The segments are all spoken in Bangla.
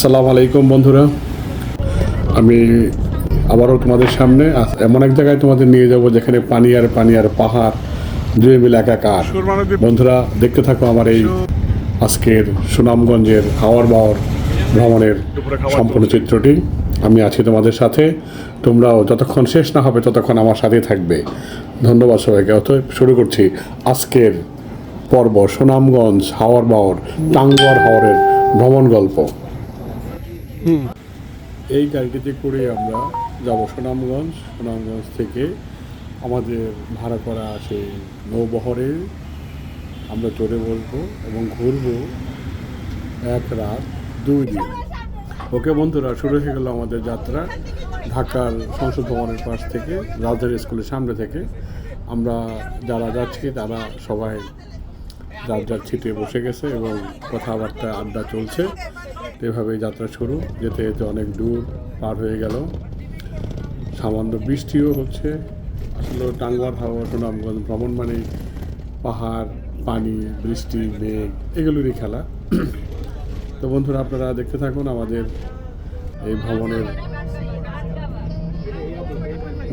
আসসালামু আলাইকুম বন্ধুরা, আমি আবারও তোমাদের সামনে এমন এক জায়গায় তোমাদের নিয়ে যাব যেখানে পানি আর পাহাড় দুই মিলে একাকার। বন্ধুরা দেখতে থাকো আমার এই আজকের সুনামগঞ্জের হাওর বাওর ভ্রমণের সম্পূর্ণ চিত্রটি। আমি আছি তোমাদের সাথে, তোমরাও যতক্ষণ শেষ না হবে ততক্ষণ আমার সাথেই থাকবে। ধন্যবাদ সবাইকে। অতএব শুরু করছি আজকের পর্ব, সুনামগঞ্জ হাওর বাওর টাঙ্গুয়ার হাওরের ভ্রমণ গল্প। এই গাড়িটিতে করে আমরা যাব সুনামগঞ্জ থেকে আমাদের ভাড়া করা সেই নৌবহরে আমরা চড়ে বসবো এবং ঘুরবো এক রাত 2 দিন। ওকে বন্ধুরা, শুরু হয়ে গেল আমাদের যাত্রা ঢাকার সংসদ ভবনের পাশ থেকে, রাজধানী স্কুলের সামনে থেকে। আমরা যারা যাচ্ছি তারা সবাই যার যার ছিটে বসে গেছে এবং কথাবার্তা আড্ডা চলছে। এভাবেই যাত্রা শুরু। যেতে যেতে অনেক দূর পার হয়ে গেল, সামান্য বৃষ্টিও হচ্ছে। আসলে টাঙ্গুয়ার হাওর সুনামগঞ্জ ভ্রমণ মানে পাহাড়, পানি, বৃষ্টি, মেঘ এগুলোরই খেলা। তো বন্ধুরা, আপনারা দেখতে থাকুন আমাদের এই ভ্রমণের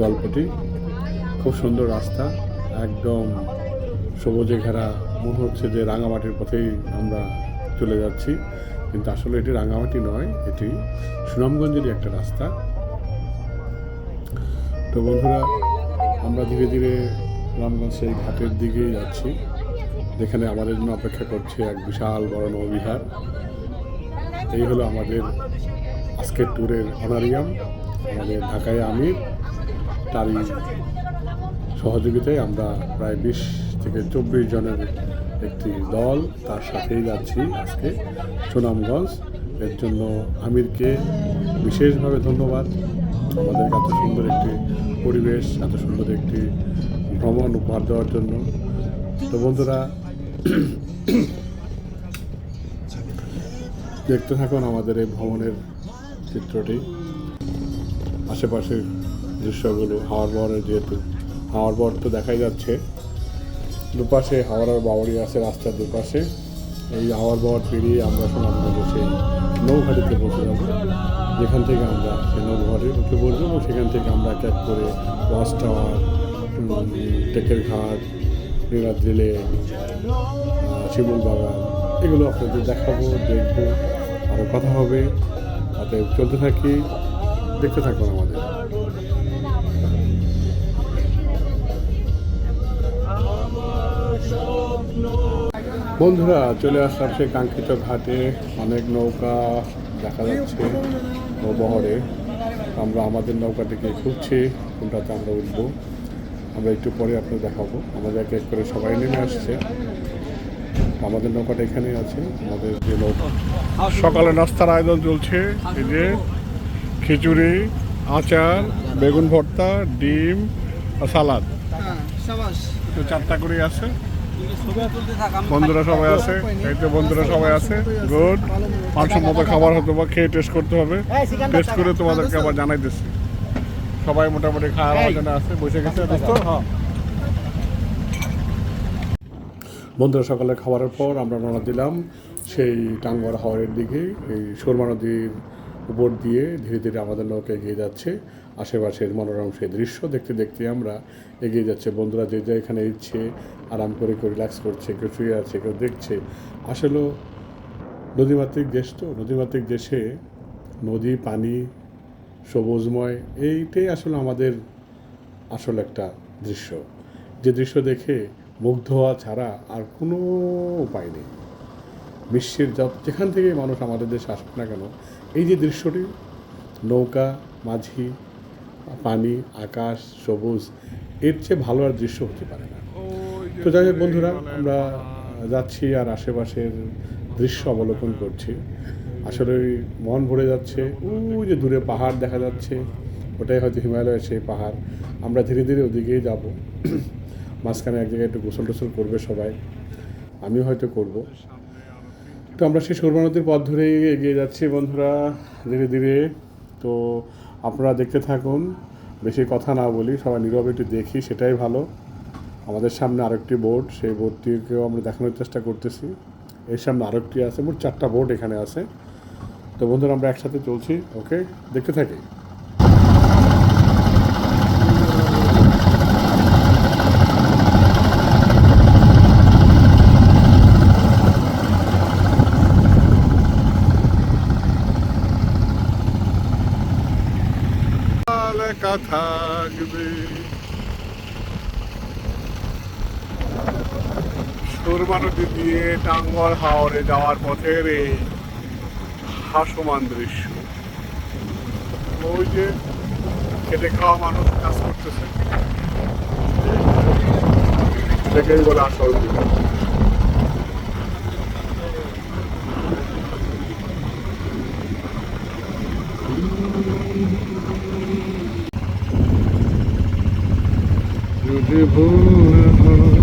গল্পটি। খুব সুন্দর রাস্তা, একদম সবুজে ঘেরা, মনে হচ্ছে যে রাঙামাটির পথেই আমরা চলে যাচ্ছি, কিন্তু আসলে এটি রাঙামাটি নয়, এটি সুনামগঞ্জেরই একটা রাস্তা। তো বন্ধুরা, আমরা ধীরে ধীরে সুনামগঞ্জ সেই ঘাটের দিকেই যাচ্ছি, যেখানে আমাদের জন্য অপেক্ষা করছে এক বিশাল বড় নৌবিহার। এই হলো আমাদের আজকের ট্যুরের অনারিয়াম। আমাদের ঢাকায় আমির, তারই সহযোগিতায় আমরা প্রায় 20 থেকে 24 জনের একটি দল, তার সাথেই যাচ্ছি আজকে সুনামগঞ্জ। এর জন্য আমিরকে বিশেষভাবে ধন্যবাদ, আমাদের এত সুন্দর একটি পরিবেশ, এত সুন্দর একটি ভ্রমণ উপহার দেওয়ার জন্য। তো বন্ধুরা, দেখতে থাকুন আমাদের এই ভ্রমণের চিত্রটি, আশেপাশের দৃশ্যগুলো। হাওর বাওয়ারের, যেহেতু হাওর বাওয়ার তো দেখাই যাচ্ছে, দুপাশে হাওড় আর বাওয়ারি আছে রাস্তার দুপাশে। এই হাওর বাওয়ার পেরিয়ে আমরা সুনামগঞ্জে সেই নৌঘাটিতে পৌঁছে যাব, যেখান থেকে আমরা সেই নৌঘাটে উঠে বসবো এবং সেখান থেকে আমরা এক এক করে ওয়াচ টাওয়ার, টেকের ঘাট, নীলাদ্রি লেক, শিমুল বাগান এগুলো আপনাদের দেখাবো, দেখবো, আরও কথা হবে। তাতে চলতে থাকি, দেখতে থাকুন আমাদের। বন্ধুরা, চলে আসলাম সেই কাঙ্ক্ষিত ঘাটে। অনেক নৌকা দেখা যাচ্ছে নৌবহরে। আমরা আমাদের নৌকাটিকে খুঁজছি, কোনটাতে আমরা উঠবো। আমরা একটু পরে আপনাদের দেখাবো। আমাদের এক এক করে সবাই নেমে আসছে। আমাদের নৌকাটা এখানেই আছে। আমাদের যে নৌকা, সকালে নাস্তার আয়োজন চলছে। এই যে খিচুড়ি, আচার, বেগুন ভর্তা, ডিম আর সালাদ, 4টা করে আছে। বন্ধুরা সবাই আছে, এই তো বন্ধুরা সবাই আছে। গুড, মানসম্মত খাবার হতো বা খেয়ে টেস্ট করতে হবে। টেস্ট করে তোমাদেরকে আবার জানাইতেছি। সবাই মোটামুটি খাওয়ার আয়োজনে আছে, বসে গেছে। বন্ধুরা, সকালে খাবারের পর আমরা রওনা দিলাম সেই টাঙ্গুয়ার হাওরের দিকে। এই সুরমা নদীর উপর দিয়ে ধীরে ধীরে আমাদের নৌকা এগিয়ে যাচ্ছে। আশেপাশের মনোরম সেই দৃশ্য দেখতে দেখতে আমরা এগিয়ে যাচ্ছে। বন্ধুরা যে যে এখানে ইচ্ছে আরাম করে রিল্যাক্স করছে, কেউ শুয়ে আছে, কেউ দেখছে। আসলে নদীমাতৃক দেশ, তো নদীমাতৃক দেশে নদী, পানি, সবুজময়, এইটাই আসলে আমাদের আসল একটা দৃশ্য, যে দৃশ্য দেখে মুগ্ধ হওয়া ছাড়া আর কোনো উপায় নেই। বিশ্বের যেখান থেকে মানুষ আমাদের দেশে আসুক না কেন, এই যে দৃশ্যটি, নৌকা, মাঝি, পানি, আকাশ, সবুজ, এর চেয়ে ভালো আর দৃশ্য হতে পারে না। তো যাই হোক বন্ধুরা, আমরা যাচ্ছি আর আশেপাশের দৃশ্য অবলোকন করছি। আসলে মন ভরে যাচ্ছে। ওই যে দূরে পাহাড় দেখা যাচ্ছে, ওটাই হয়তো হিমালয়ের সেই পাহাড়। আমরা ধীরে ধীরে ওদিকেই যাব। মাঝখানে এক জায়গায় একটু গোসল টোসল করবে সবাই, আমিও হয়তো করব। তো আমরা সেই সুরমা নদীর পথ ধরেই এগিয়ে যাচ্ছি বন্ধুরা, ধীরে ধীরে। তো আপনারা দেখতে থাকুন, বেশি কথা না বলি, সবাই নীরবে একটু দেখি, সেটাই ভালো। আমাদের সামনে আরেকটি বোট, সেই বোটটিকেও আমরা দেখানোর চেষ্টা করতেছি। এর সামনে আরেকটি আছে, মোট 4টা বোট এখানে আছে। তো বন্ধুরা আমরা একসাথে চলছি, ওকে, দেখতে থাকি। লেখা থাকবে সুরমা নদী দিয়ে টাঙ্গুয়ার হাওরে যাওয়ার পথের এই ভাসমান দৃশ্য। ওই যে খেটে খাওয়া মানুষ কাজ করতেছে, দেখেই বলে আসল জীবন। যদি ভুল হয়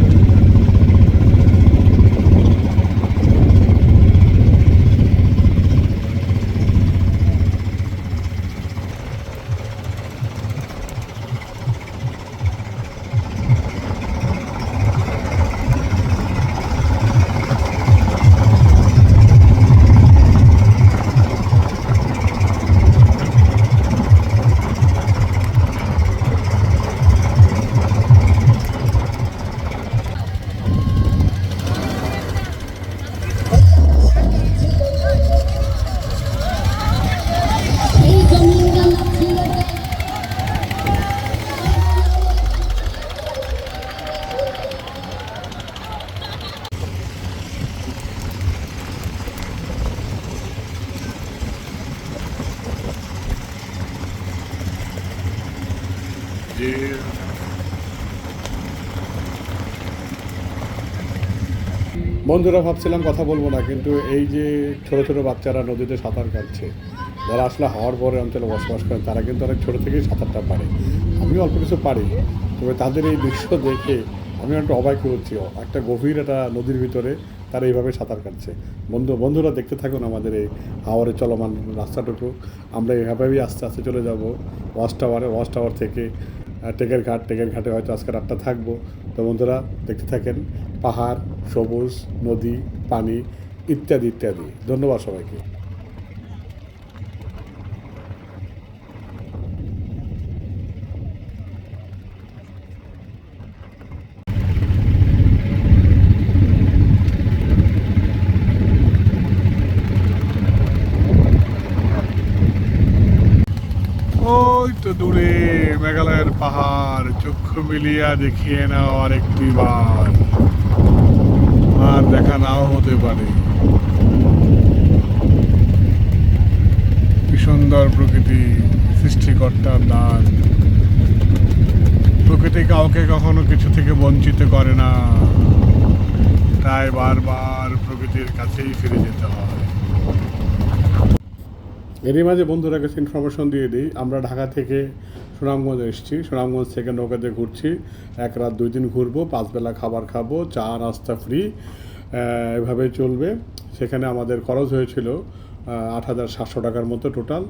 যে বন্ধুরা ভাবছিলাম কথা বলবো না, কিন্তু এই যে ছোট ছোট বাচ্চারা নদীতে সাঁতার কাটছে, যারা আসলে হাওড় পরে অঞ্চলে বসবাস করেন, তারা কিন্তু অনেক ছোটো থেকেই সাঁতারটা পারে। আমিও অল্প কিছু পারি, তবে তাদের এই দৃশ্য দেখে আমি একটু অবাক হচ্ছি। একটা গভীর একটা নদীর ভিতরে তারা এইভাবে সাঁতার কাটছে। বন্ধুরা দেখতে থাকুন আমাদের এই হাওড়ে চলমান রাস্তাটুকু। আমরা এভাবেই আস্তে আস্তে চলে যাব ওয়াচ টাওয়ার থেকে টেকের ঘাটে হয়তো আজকে রাতটা থাকবো। তো বন্ধুরা দেখতে থাকেন পাহাড়, সবুজ, নদী, পানি ইত্যাদি ইত্যাদি। ধন্যবাদ সবাইকে। ওই তো দূরে মেঘালয়ের পাহাড়, চক্ষু মিলিয়া দেখিয়ে নাও আরেকটি বার, আর দেখা নাও হতে পারে। কি সুন্দর প্রকৃতি, সৃষ্টিকর্তার দান। প্রকৃতি কাউকে কখনো কিছু থেকে বঞ্চিত করে না, তাই বারবার প্রকৃতির কাছেই ফিরে যেতে হয়। এরই মাঝে বন্ধুরা কাছে ইনফরমেশন দিয়ে দিই, আমরা ঢাকা থেকে সুনামগঞ্জ এসেছি। সুনামগঞ্জ থেকে নৌকাতে ঘুরছি, 1 রাত 2 দিন ঘুরবো, 5 বেলা খাবার খাবো, চা নাস্তা ফ্রি, এভাবে চলবে। সেখানে আমাদের খরচ হয়েছিল 8,700 টাকার মতো টোটাল।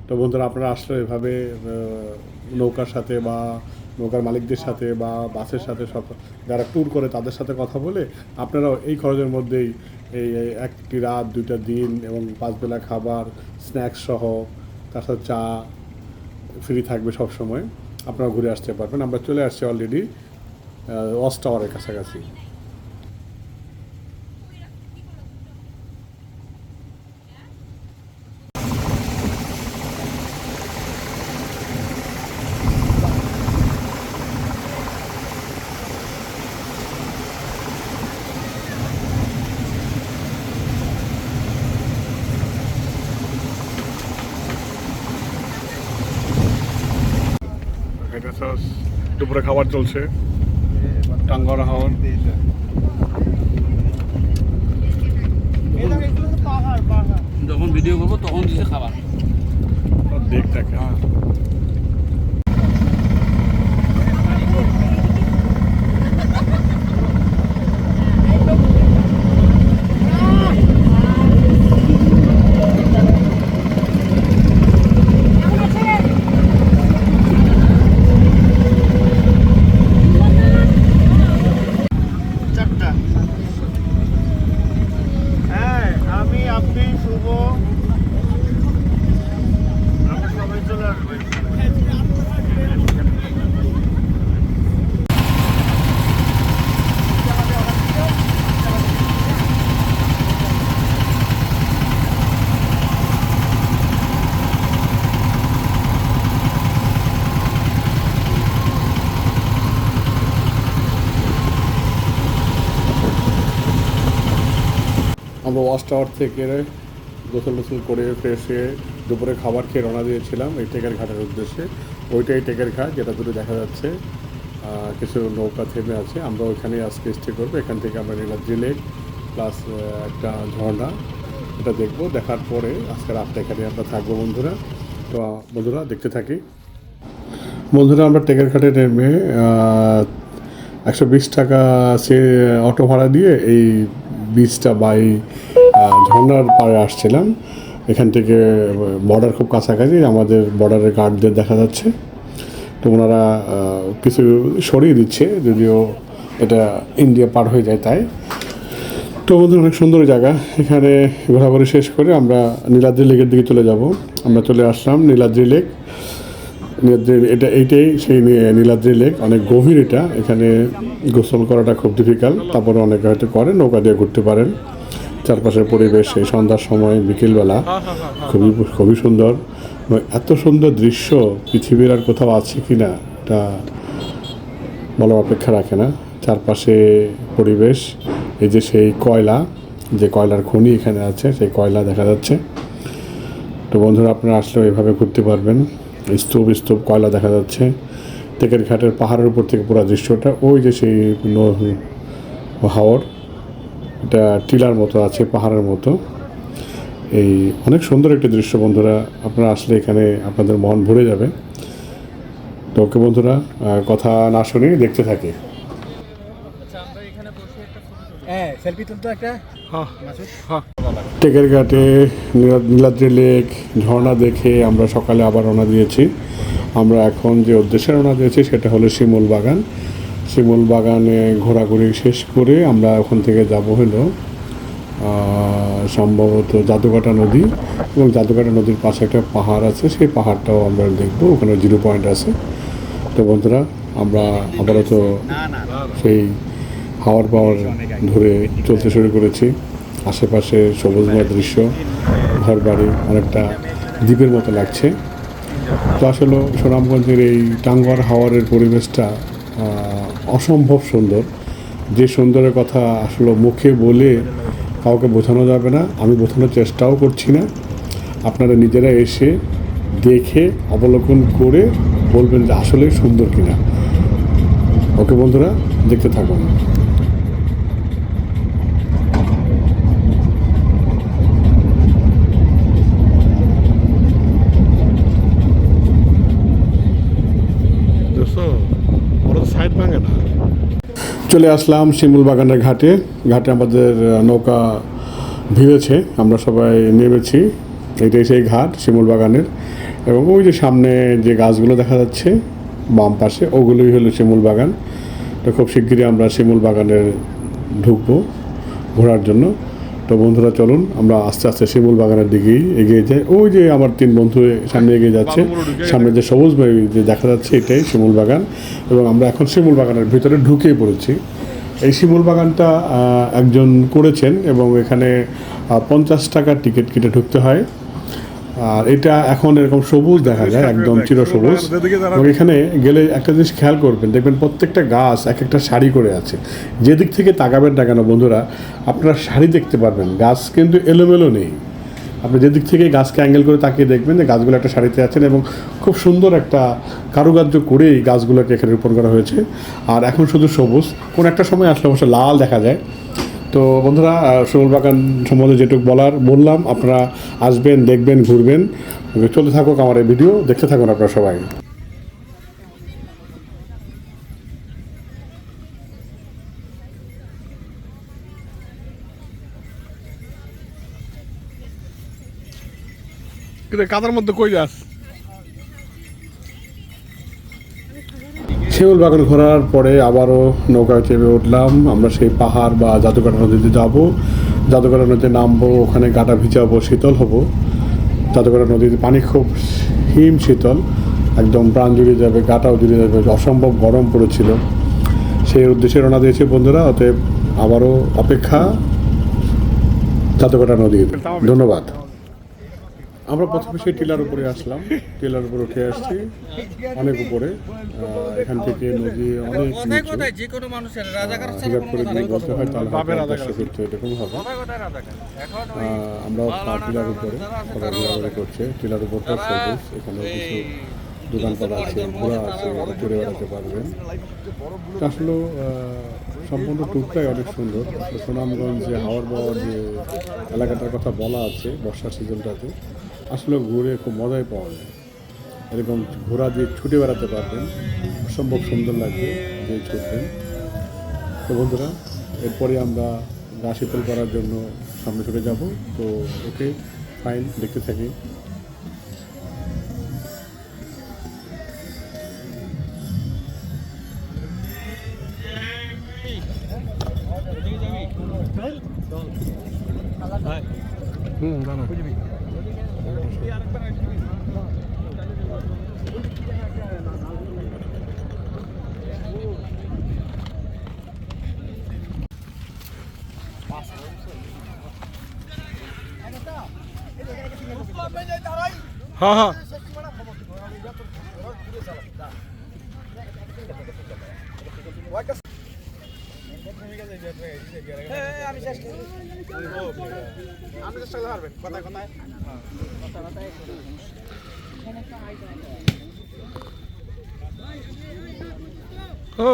তো বন্ধুরা আপনারা আসলে এভাবে নৌকার সাথে বা নৌকার মালিকদের সাথে বা বাসের সাথে সব যারা ট্যুর করে তাদের সাথে কথা বলে আপনারাও এই খরচের মধ্যেই এই 1টি রাত 2টা দিন এবং 5 বেলা খাবার, স্ন্যাক্স সহ, তার সাথে চা ফ্রি থাকবে সব সময়, আপনারা ঘুরে আসতে পারবেন। আমরা চলে আসছি অলরেডি ওয়াচ টাওয়ারের কাছাকাছি। এটা দুপুরে খাবার চলছে টাঙ্গুয়ার হাওর। যখন ভিডিও করবো তখন দিচ্ছে খাবার দেখতে। আমরা ওয়াচ টাওয়ার থেকে গোসল টোসল করে ফ্রেশ হয়ে দুপুরে খাবার খেয়ে রওনা দিয়েছিলাম এই টেকের ঘাটের উদ্দেশ্যে। ওইটাই টেকের ঘাট, যেটা দূরে দেখা যাচ্ছে। কিছু নৌকা থেমে আছে, আমরা ওইখানে আজকে স্টে করবো। এখান থেকে আমরা নীলাদ্রি লেক প্লাস একটা ঝর্ণা, এটা দেখবো। দেখার পরে আজকে রাতটা এখানে আমরা থাকবো বন্ধুরা। তো বন্ধুরা দেখতে থাকি। বন্ধুরা আমরা টেকের ঘাটে নেমে 120 টাকা সে অটো ভাড়া দিয়ে এই বিচটা বা এই ঝর্ণার পাড়ে আসছিলাম। এখান থেকে বর্ডার খুব কাছাকাছি, আমাদের বর্ডারের গার্ডদের দেখা যাচ্ছে। তো ওনারা কিছু সরিয়ে দিচ্ছে, যদিও এটা ইন্ডিয়া পার হয়ে যায় তাই। তো বন্ধু অনেক সুন্দর জায়গা। এখানে ঘোরাঘুরি শেষ করে আমরা নীলাদ্রি লেকের দিকে চলে যাব। আমরা চলে আসলাম নীলাদ্রি লেক। এইটাই সেই নীলাদ্রি লেক, অনেক গভীর এটা। এখানে গোসল করাটা খুব ডিফিকাল্ট, তারপরে অনেকে হয়তো করে, নৌকা দিয়ে ঘুরতে পারেন। চারপাশের পরিবেশ এই সন্ধ্যার সময় বিকেলবেলা খুবই সুন্দর। এত সুন্দর দৃশ্য পৃথিবীর আর কোথাও আছে কি না এটা বলার অপেক্ষা রাখে না। চারপাশে পরিবেশ, এই যে সেই কয়লা, যে কয়লার খনি এখানে আছে, সেই কয়লা দেখা যাচ্ছে। তো বন্ধুরা আপনারা আসলেও এভাবে ঘুরতে পারবেন। স্তূপ কয়লা দেখা যাচ্ছে। টেকের ঘাটের পাহাড়ের উপর থেকে পুরো দৃশ্যটা, ওই যে সেই হাওর, এটা টিলার মতো আছে, পাহাড়ের মতো। এই অনেক সুন্দর একটি দৃশ্য বন্ধুরা, আপনারা আসলে এখানে আপনাদের মন ভরে যাবে। তো ওকে বন্ধুরা, কথা না শুনে দেখতে থাকি। টেকের ঘাটে নীলাদ্রি লেক ঝর্ণা দেখে আমরা সকালে আবার রওনা দিয়েছি। আমরা এখন যে উদ্দেশ্যে রওনা দিয়েছি সেটা হলো শিমুল বাগান। শিমুল বাগানে ঘোরাঘুরি শেষ করে আমরা ওখান থেকে যাব হলো সম্ভবত জাদুকাটা নদী, এবং জাদুকাটা নদীর পাশে একটা পাহাড় আছে, সেই পাহাড়টাও আমরা দেখব। ওখানে 0 পয়েন্ট আছে। তো বন্ধুরা আমরা আপাতত সেই হাওয়ার পাওয়ার ধরে চলতে শুরু করেছি। আশেপাশে সবুজময় দৃশ্য, ঘরবাড়ি, অনেকটা দ্বীপের মতো লাগছে। তো আসলে সুনামগঞ্জের এই টাঙ্গুয়ার হাওরের পরিবেশটা অসম্ভব সুন্দর। যে সুন্দরের কথা আসলে মুখে বলে কাউকে বোঝানো যাবে না, আমি বোঝানোর চেষ্টাও করছি না। আপনারা নিজেরা এসে দেখে অবলোকন করে বলবেন যে আসলে সুন্দর কিনা। ওকে বন্ধুরা, দেখতে থাকুন। চলে আসলাম শিমুল বাগানের ঘাটে। আমাদের নৌকা ভিড়েছে, আমরা সবাই নেমেছি। এটাই সেই ঘাট শিমুল বাগানের, এবং ওই যে সামনে যে গাছগুলো দেখা যাচ্ছে বাম পাশে, ওগুলোই হলো শিমুল বাগান। তো খুব শিগগিরই আমরা শিমুল বাগানে ঢুকবো ঘোরার জন্য। তো বন্ধুরা চলুন আমরা আস্তে আস্তে শিমুল বাগানের দিকেই এগিয়ে যাই। ওই যে আমার 3 বন্ধু সামনে এগিয়ে যাচ্ছে, সামনে যে সবুজ যে দেখা যাচ্ছে এটাই শিমুল বাগান, এবং আমরা এখন শিমুল বাগানের ভিতরে ঢুকেই পড়েছি। এই শিমুল বাগানটা একজন করেছেন, এবং এখানে 50 টাকার টিকিট কেটে ঢুকতে হয়। আর এটা এখন এরকম সবুজ দেখা যায়, একদম চিরসবুজ। এবং এখানে গেলে একটা জিনিস খেয়াল করবেন, দেখবেন প্রত্যেকটা গাছ এক একটা সারি করে আছে। যেদিক থেকে তাকাবেন না কেন বন্ধুরা, আপনারা সারি দেখতে পারবেন, গাছ কিন্তু এলোমেলো নেই। আপনি যেদিক থেকে গাছকে অ্যাঙ্গেল করে তাকিয়ে দেখবেন যে গাছগুলো একটা সারিতে আছেন, এবং খুব সুন্দর একটা কারুকার্য করে এই গাছগুলোকে এখানে রোপণ করা হয়েছে। আর এখন শুধু সবুজ, কোন একটা সময় আসলে অবশ্য লাল দেখা যায়। তো বন্ধুরা, শিমুল বাগান সম্বন্ধে যেটুকু বললাম, আপনারা আসবেন, দেখবেন, ঘুরবেন। চলতে থাকুক আমার এই ভিডিও, দেখতে থাকুন আপনারা সবাই। কাদার মধ্যে কই যাস? শিমুল বাগান ঘোরার পরে আবারও নৌকায় চেপে উঠলাম। আমরা সেই পাহাড় বা জাদুকাটা নদীতে যাব। জাদুকাটা নদীতে নামবো, ওখানে গাটা ভিজাবো, শীতল হব। জাদুকাটা নদীতে পানি খুব হিম শীতল, একদম প্রাণ জুড়ে যাবে, গাটাও জুড়ে যাবে, অসম্ভব গরম পড়েছিল। সেই উদ্দেশ্যে রওনা দিয়েছে বন্ধুরা। অতএব আবারও অপেক্ষা জাদুকাটা নদীর। ধন্যবাদ। আমরা প্রথমে সেই টিলার উপরে আসলাম, টিলার উপরে উঠে আসছি অনেক উপরে। এখান থেকে নদী অনেক নিচু। যে কোনো মানুষের হিসাব করে যদি বলতে হয় তাহলে হয়তো 150 ফিট তো এরকম হবে। আমরা টিলার উপরে সবাই ঘোরাঘুরি করছে, টিলার উপরটা সবুজ, এখানে কিছু দোকানপাট আছে, ঘোরা আছে, ঘুরে বেড়াতে পারবেন। আসলে সম্পূর্ণ ট্যুরটাই অনেক সুন্দর। সুনামগঞ্জে হাওড় বাওয়ার যে এলাকাটার কথা বলা আছে বর্ষার সিজনটাতে, আসলে ঘুরে খুব মজাই পাওয়া যায়। এরকম ঘোড়া দিয়ে ছুটে বেড়াতে পারবেন, অসম্ভব সুন্দর লাগবে যে ছুটবেন। তো বন্ধুরা, এরপরে আমরা গা শীতল করার জন্য সামনে ছুটে যাব। তো ওকে, ফাইন, দেখতে থাকি। হ্যাঁ হ্যাঁ ও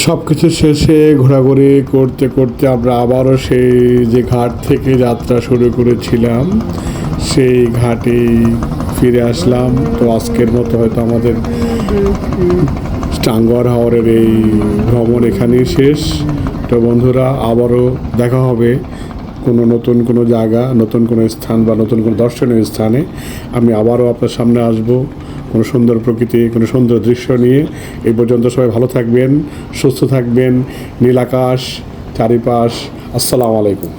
সব কিছু শেষে ঘোরাঘুরি করতে করতে আমরা আবারও সেই যে ঘাট থেকে যাত্রা শুরু করেছিলাম সেই ঘাটেই ফিরে আসলাম। তো আজকের মতো হয়তো আমাদের টাঙ্গুয়ার হাওরের এই ভ্রমণ এখানেই শেষ। তো বন্ধুরা, আবারও দেখা হবে কোনো নতুন কোনো জায়গা, নতুন কোনো স্থান বা নতুন কোনো দর্শনীয় স্থানে। আমি আবারও আপনার সামনে আসব কোনো সুন্দর প্রকৃতি, কোনো সুন্দর দৃশ্য নিয়ে। এই পর্যন্ত সবাই ভালো থাকবেন, সুস্থ থাকবেন। নীল আকাশ চারিপাশ। আসসালামু আলাইকুম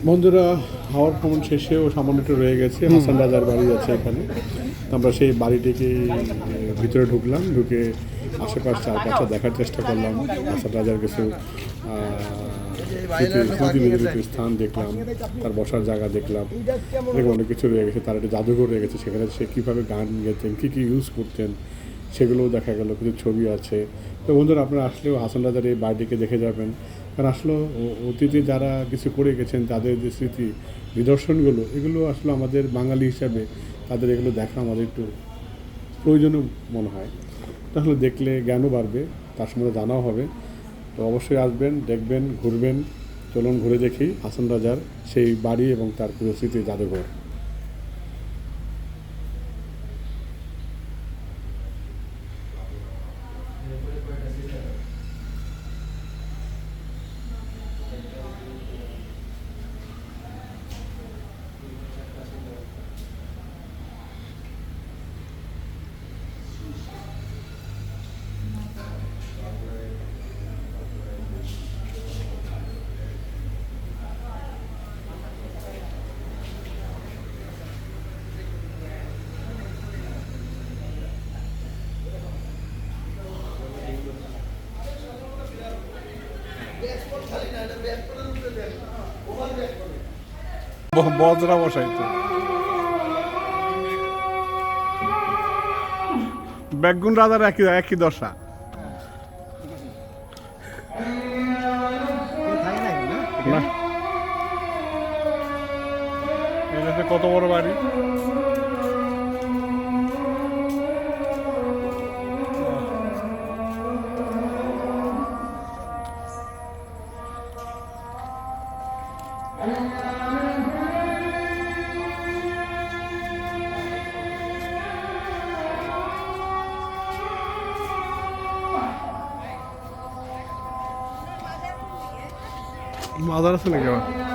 বন্ধুরা। হাওড় ভ্রমণ শেষেও সামান্য একটু রয়ে গেছে, হাসান রাজার বাড়ি আছে এখানে। আমরা সেই বাড়িটিকে ভিতরে ঢুকলাম, ঢুকে আশেপাশ চারপাশটা দেখার চেষ্টা করলাম। হাসান রাজার কিছু স্মৃতি স্থান দেখলাম, তার বসার জায়গা দেখলাম, এরকম অনেক কিছু রয়ে গেছে। তার একটা জাদুঘর রয়ে গেছে, সেখানে সে কীভাবে গান গেতেন, কী কী ইউজ করতেন সেগুলোও দেখা গেল, কিছু ছবি আছে। তো বন্ধুরা, আপনারা আসলেও হাসান রাজার এই বাড়িটিকে দেখে যাবেন, কারণ আসলে অতীতে যারা কিছু করে গেছেন তাদের যে স্মৃতি নিদর্শনগুলো, এগুলো আসলে আমাদের বাঙালি হিসাবে তাদের এগুলো দেখা আমাদের একটু প্রয়োজনীয় মনে হয়। তাহলে দেখলে জ্ঞানও বাড়বে, তার সম্বন্ধে জানাও হবে। তো অবশ্যই আসবেন, দেখবেন, ঘুরবেন। চলুন ঘুরে দেখি হাসান রাজার সেই বাড়ি এবং তার পুরো স্মৃতি জাদুঘর। বজরা বসাইতো বেগুন রাজার একই একই দশা। না এটাতে কত বড় বাড়ি। মাজার আছে নাকি আবার?